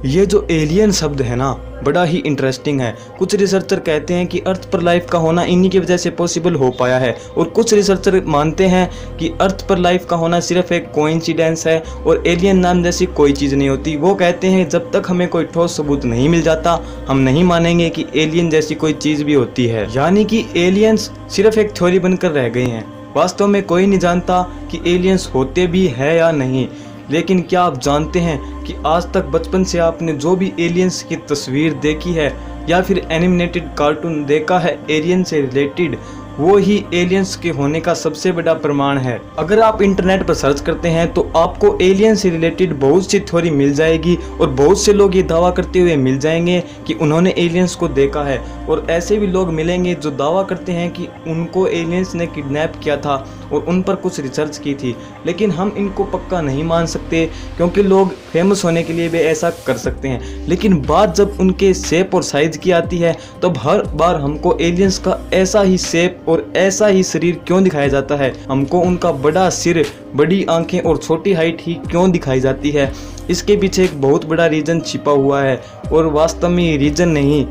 ये जो एलियन शब्द है ना, बड़ा ही इंटरेस्टिंग है। कुछ रिसर्चर कहते हैं कि अर्थ पर लाइफ का होना इन्हीं की वजह से पॉसिबल हो पाया है, और कुछ रिसर्चर मानते हैं कि अर्थ पर लाइफ का होना सिर्फ एक कोइंसिडेंस है और एलियन नाम जैसी कोई चीज़ नहीं होती। वो कहते हैं जब तक हमें कोई ठोस सबूत नहीं मिल जाता, हम नहीं मानेंगे कि एलियन जैसी कोई चीज़ भी होती है। यानी कि एलियंस सिर्फ एक थ्योरी बनकर रह गए हैं। वास्तव में कोई नहीं जानता कि एलियंस होते भी है या नहीं। लेकिन क्या आप जानते हैं कि आज तक बचपन से आपने जो भी एलियंस की तस्वीर देखी है या फिर एनिमेटेड कार्टून देखा है एलियन से रिलेटेड, वो ही एलियंस के होने का सबसे बड़ा प्रमाण है। अगर आप इंटरनेट पर सर्च करते हैं तो आपको एलियन से रिलेटेड बहुत सी थ्योरी मिल जाएगी और बहुत से लोग ये दावा करते हुए मिल जाएंगे कि उन्होंने एलियंस को देखा है, और ऐसे भी लोग मिलेंगे जो दावा करते हैं कि उनको एलियंस ने किडनैप किया था और उन पर कुछ रिसर्च की थी। लेकिन हम इनको पक्का नहीं मान सकते क्योंकि लोग फेमस होने के लिए भी ऐसा कर सकते हैं। लेकिन बात जब उनके शेप और साइज की आती है तब हर बार हमको एलियंस का ऐसा ही शेप और ऐसा ही शरीर क्यों दिखाया जाता है, हमको उनका बड़ा सिर, बड़ी आंखें और छोटी हाइट ही क्यों दिखाई जाती है। इसके पीछे एक बहुत बड़ा रीज़न छिपा हुआ है, और वास्तव में ये रीज़न नहीं,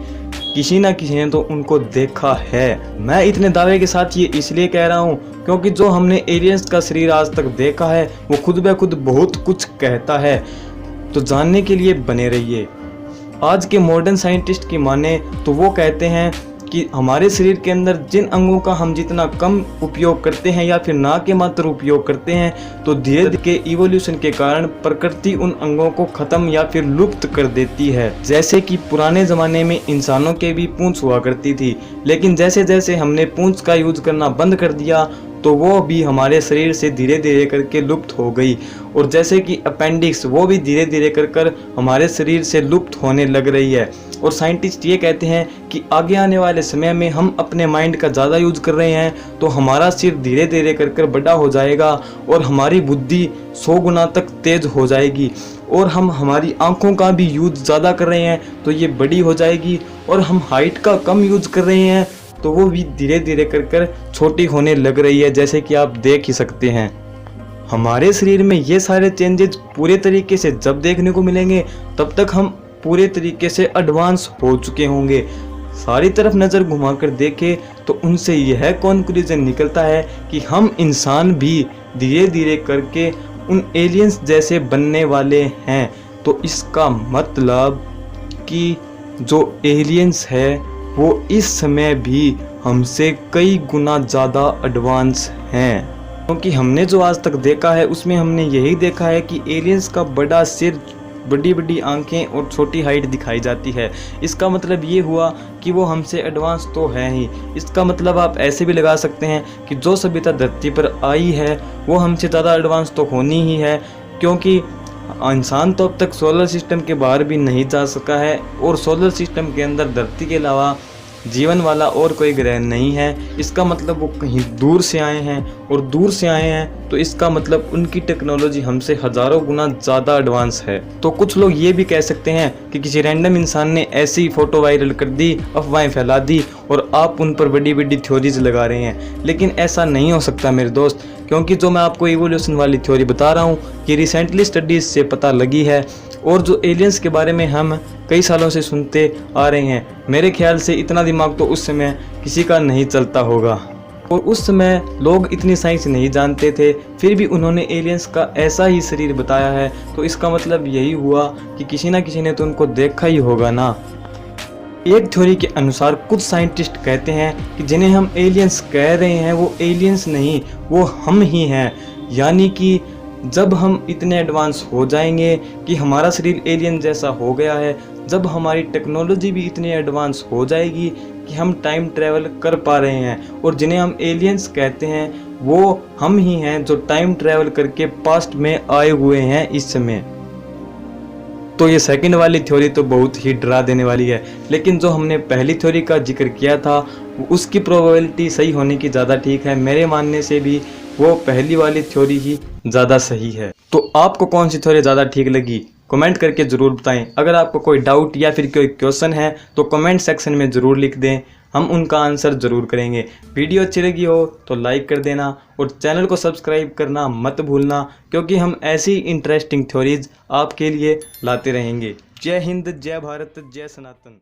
किसी ना किसी ने तो उनको देखा है। मैं इतने दावे के साथ ये इसलिए कह रहा हूँ क्योंकि जो हमने एलियंस का शरीर आज तक देखा है वो खुद ब खुद बहुत कुछ कहता है। तो जानने के लिए बने रहिए। आज के मॉडर्न साइंटिस्ट की माने तो वो कहते हैं कि हमारे शरीर के अंदर जिन अंगों का हम जितना कम उपयोग करते हैं या फिर ना के मात्र उपयोग करते हैं, तो धीरे धीरे के इवोल्यूशन के कारण प्रकृति उन अंगों को खत्म या फिर लुप्त कर देती है। जैसे कि पुराने ज़माने में इंसानों के भी पूंछ हुआ करती थी, लेकिन जैसे जैसे हमने पूंछ का यूज करना बंद कर दिया तो वो भी हमारे शरीर से धीरे धीरे करके लुप्त हो गई। और जैसे कि अपेंडिक्स, वो भी धीरे धीरे कर हमारे शरीर से लुप्त होने लग रही है। और साइंटिस्ट ये कहते हैं कि आगे आने वाले समय में हम अपने माइंड का ज़्यादा यूज कर रहे हैं तो हमारा सिर धीरे धीरे कर बड़ा हो जाएगा और हमारी बुद्धि 100 गुना तक तेज हो जाएगी। और हम हमारी आंखों का भी यूज ज़्यादा कर रहे हैं तो ये बड़ी हो जाएगी, और हम हाइट का कम यूज कर रहे हैं तो वो भी धीरे धीरे कर छोटी होने लग रही है, जैसे कि आप देख ही सकते हैं। हमारे शरीर में ये सारे चेंजेस पूरे तरीके से जब देखने को मिलेंगे तब तक हम पूरे तरीके से एडवांस हो चुके होंगे। सारी तरफ नज़र घुमाकर देखें तो उनसे यह कॉन्क्लूजन निकलता है कि हम इंसान भी धीरे धीरे करके उन एलियंस जैसे बनने वाले हैं। तो इसका मतलब कि जो एलियंस है वो इस समय भी हमसे कई गुना ज़्यादा एडवांस हैं, क्योंकि हमने जो आज तक देखा है उसमें हमने यही देखा है कि एलियंस का बड़ा सिर, बड़ी बड़ी आंखें और छोटी हाइट दिखाई जाती है। इसका मतलब ये हुआ कि वो हमसे एडवांस तो है ही। इसका मतलब आप ऐसे भी लगा सकते हैं कि जो सभ्यता धरती पर आई है वो हमसे ज़्यादा एडवांस तो होनी ही है, क्योंकि इंसान तो अब तक सोलर सिस्टम के बाहर भी नहीं जा सका है, और सोलर सिस्टम के अंदर धरती के अलावा जीवन वाला और कोई ग्रह नहीं है। इसका मतलब वो कहीं दूर से आए हैं, और दूर से आए हैं तो इसका मतलब उनकी टेक्नोलॉजी हमसे हज़ारों गुना ज़्यादा एडवांस है। तो कुछ लोग ये भी कह सकते हैं कि किसी रैंडम इंसान ने ऐसी फ़ोटो वायरल कर दी, अफवाहें फैला दी और आप उन पर बड़ी बड़ी थ्योरीज लगा रहे हैं। लेकिन ऐसा नहीं हो सकता मेरे दोस्त, क्योंकि जो मैं आपको इवोल्यूशन वाली थ्योरी बता रहा हूँ ये रिसेंटली स्टडीज़ से पता लगी है, और जो एलियंस के बारे में हम कई सालों से सुनते आ रहे हैं। मेरे ख्याल से इतना दिमाग तो उस समय किसी का नहीं चलता होगा, और उस समय लोग इतनी साइंस नहीं जानते थे, फिर भी उन्होंने एलियंस का ऐसा ही शरीर बताया है। तो इसका मतलब यही हुआ कि किसी ना किसी ने तो उनको देखा ही होगा ना। एक थ्योरी के अनुसार कुछ साइंटिस्ट कहते हैं कि जिन्हें हम एलियंस कह रहे हैं वो एलियंस नहीं, वो हम ही हैं। यानी कि जब हम इतने एडवांस हो जाएंगे कि हमारा शरीर एलियन जैसा हो गया है, जब हमारी टेक्नोलॉजी भी इतनी एडवांस हो जाएगी कि हम टाइम ट्रैवल कर पा रहे हैं, और जिन्हें हम एलियंस कहते हैं वो हम ही हैं जो टाइम ट्रैवल करके पास्ट में आए हुए हैं इस समय। तो ये सेकंड वाली थ्योरी तो बहुत ही डरा देने वाली है, लेकिन जो हमने पहली थ्योरी का जिक्र किया था उसकी प्रोबेबिलिटी सही होने की ज़्यादा ठीक है। मेरे मानने से भी वो पहली वाली थ्योरी ही ज़्यादा सही है। तो आपको कौन सी थ्योरी ज़्यादा ठीक लगी कमेंट करके ज़रूर बताएं। अगर आपको कोई डाउट या फिर कोई क्वेश्चन है तो कमेंट सेक्शन में ज़रूर लिख दें, हम उनका आंसर ज़रूर करेंगे। वीडियो अच्छी लगी हो तो लाइक कर देना और चैनल को सब्सक्राइब करना मत भूलना, क्योंकि हम ऐसी इंटरेस्टिंग थ्योरीज आपके लिए लाते रहेंगे। जय हिंद, जय भारत, जय सनातन।